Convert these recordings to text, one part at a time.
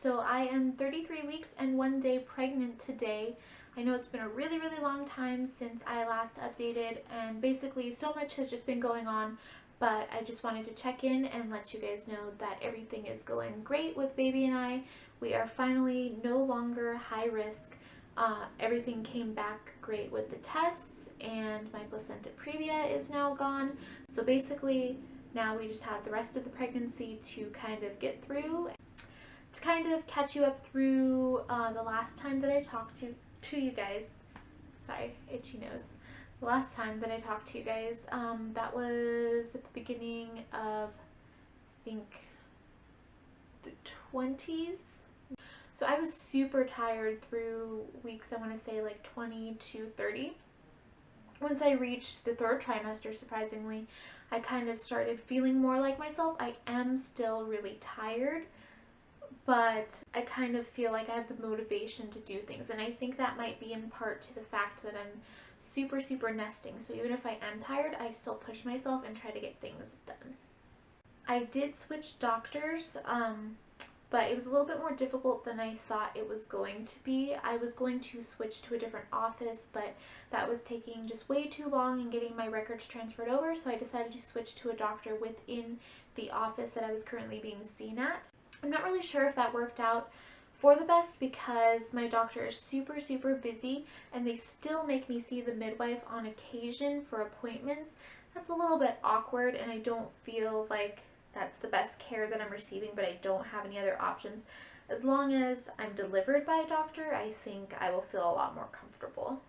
So I am 33 weeks and 1 day pregnant today. I know it's been a really long time since I last updated, and basically so much has just been going on, but I just wanted to check in and let you guys know that everything is going great with baby and I. We are finally no longer high risk. Everything came back great with the tests, and my placenta previa is now gone. So basically now we just have the rest of the pregnancy to kind of get through. To kind of catch you up through the last time that I talked to you guys, sorry, itchy nose. The last time that I talked to you guys, that was at the beginning of, I think, the 20s. So I was super tired through weeks, I want to say like 20 to 30. Once I reached the third trimester, surprisingly, I kind of started feeling more like myself. I am still really tired, but I kind of feel like I have the motivation to do things, and I think that might be in part to the fact that I'm super nesting. So even if I am tired, I still push myself and try to get things done. I did switch doctors, but it was a little bit more difficult than I thought it was going to be. I was going to switch to a different office, but that was taking just way too long and getting my records transferred over, so I decided to switch to a doctor within the office that I was currently being seen at. I'm not really sure if that worked out for the best because my doctor is super busy, and they still make me see the midwife on occasion for appointments. That's a little bit awkward, and I don't feel like that's the best care that I'm receiving, but I don't have any other options. As long as I'm delivered by a doctor, I think I will feel a lot more comfortable.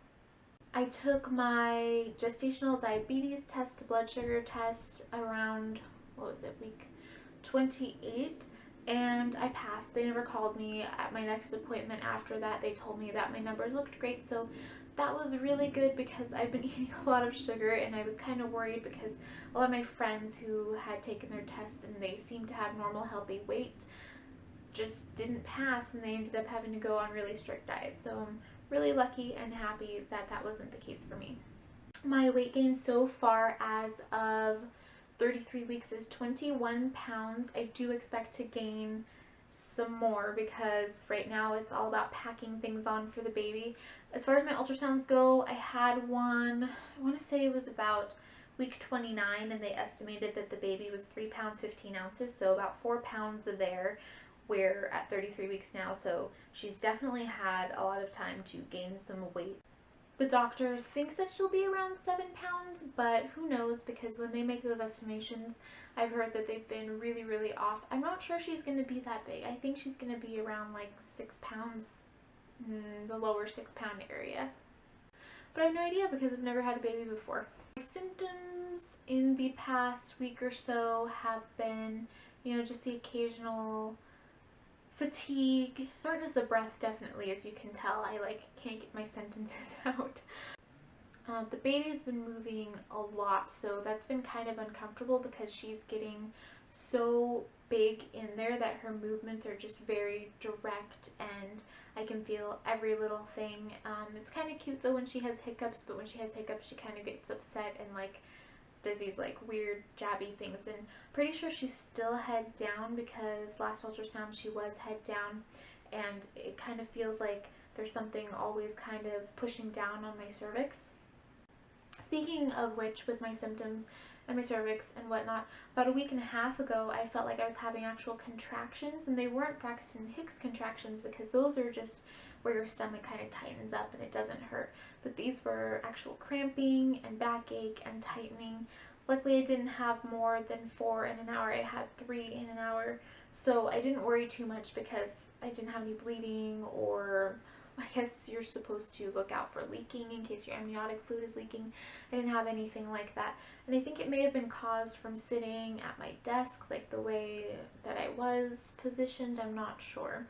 I took my gestational diabetes test, the blood sugar test, around, what was it, week 28, and I passed. They never called me at my next appointment after that. They told me that my numbers looked great, so that was really good because I've been eating a lot of sugar, and I was kind of worried because a lot of my friends who had taken their tests and they seemed to have normal healthy weight just didn't pass, and they ended up having to go on really strict diets. So I'm really lucky and happy that that wasn't the case for me. My weight gain so far as of 33 weeks is 21 pounds. I do expect to gain some more because right now it's all about packing things on for the baby. As far as my ultrasounds go, I had one, I want to say it was about week 29, and they estimated that the baby was 3 pounds 15 ounces, so about 4 pounds there. We're at 33 weeks now, so she's definitely had a lot of time to gain some weight. The doctor thinks that she'll be around 7 pounds, but who knows, because when they make those estimations, I've heard that they've been really off. I'm not sure she's going to be that big. I think she's going to be around like 6 pounds, the lower 6 pound area. But I have no idea because I've never had a baby before. My symptoms in the past week or so have been, just the occasional fatigue, shortness of breath, definitely, as you can tell. I can't get my sentences out. The baby's been moving a lot, so that's been kind of uncomfortable because she's getting so big in there that her movements are just very direct, and I can feel every little thing. It's kind of cute though when she has hiccups, but when she has hiccups she kind of gets upset and does these weird jabby things, and pretty sure she's still head down because last ultrasound she was head down, and it kind of feels like there's something always kind of pushing down on my cervix. Speaking of which, with my symptoms and my cervix and whatnot, about a week and a half ago I felt like I was having actual contractions, and they weren't Braxton Hicks contractions because those are just where your stomach kind of tightens up and it doesn't hurt, but these were actual cramping and backache and tightening. Luckily I didn't have more than 4 in an hour. I had 3 in an hour, so I didn't worry too much because I didn't have any bleeding, or I guess you're supposed to look out for leaking in case your amniotic fluid is leaking. I didn't have anything like that, and I think it may have been caused from sitting at my desk, the way that I was positioned. I'm not sure.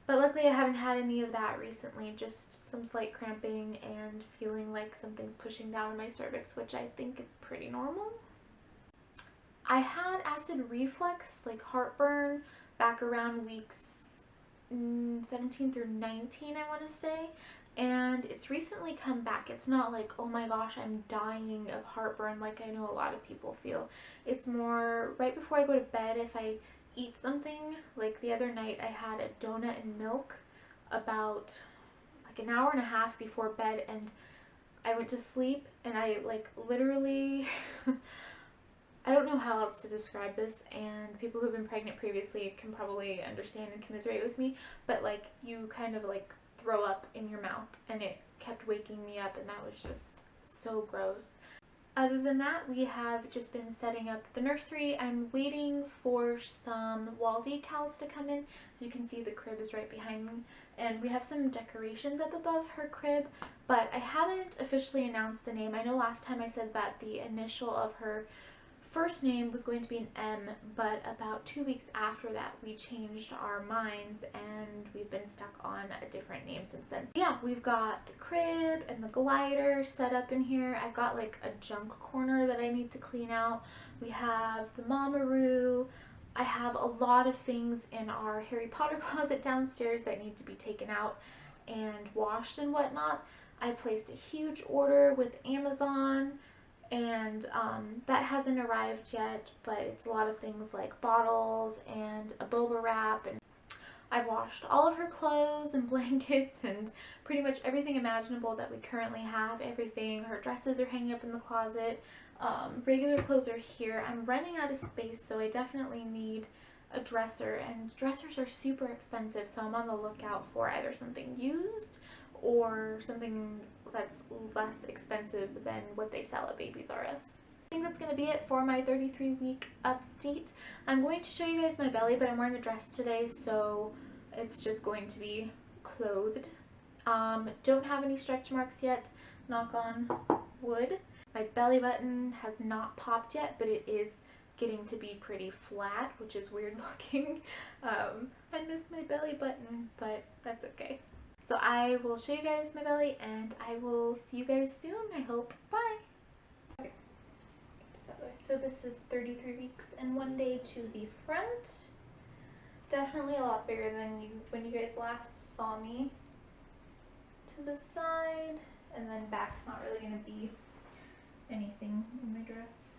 But luckily I haven't had any of that recently, just some slight cramping and feeling like something's pushing down on my cervix, which I think is pretty normal. I had acid reflux, heartburn, back around weeks 17 through 19, I want to say, and it's recently come back. It's not like, oh my gosh, I'm dying of heartburn like I know a lot of people feel. It's more right before I go to bed. If I eat something. Like the other night I had a donut and milk about like an hour and a half before bed, and I went to sleep and I like literally I don't know how else to describe this, and people who've been pregnant previously can probably understand and commiserate with me, but like you kind of like throw up in your mouth, and it kept waking me up, and that was just so gross. Other than that, we have just been setting up the nursery. I'm waiting for some wall decals to come in. You can see the crib is right behind me, and we have some decorations up above her crib, but I haven't officially announced the name. I know last time I said that the initial of her first name was going to be an M, but about 2 weeks after that we changed our minds and we've been stuck on a different name since then. So yeah, we've got the crib and the glider set up in here. I've got like a junk corner that I need to clean out. We have the Mamaroo. I have a lot of things in our Harry Potter closet downstairs that need to be taken out and washed and whatnot. I placed a huge order with Amazon, and that hasn't arrived yet, but it's a lot of things like bottles and a boba wrap, and I've washed all of her clothes and blankets and pretty much everything imaginable that we currently have. Everything, her dresses are hanging up in the closet, regular clothes are here. I'm running out of space, so I definitely need a dresser, and dressers are super expensive, so I'm on the lookout for either something used or something that's less expensive than what they sell at Babies R Us. I think that's going to be it for my 33-week update. I'm going to show you guys my belly, but I'm wearing a dress today, so it's just going to be clothed. Don't have any stretch marks yet, knock on wood. My belly button has not popped yet, but it is getting to be pretty flat, which is weird looking. I missed my belly button, but that's okay. So I will show you guys my belly, and I will see you guys soon, I hope. Bye! Okay, so this is 33 weeks and 1 day to the front. Definitely a lot bigger than when you guys last saw me. To the side, and then back's not really going to be anything in my dress.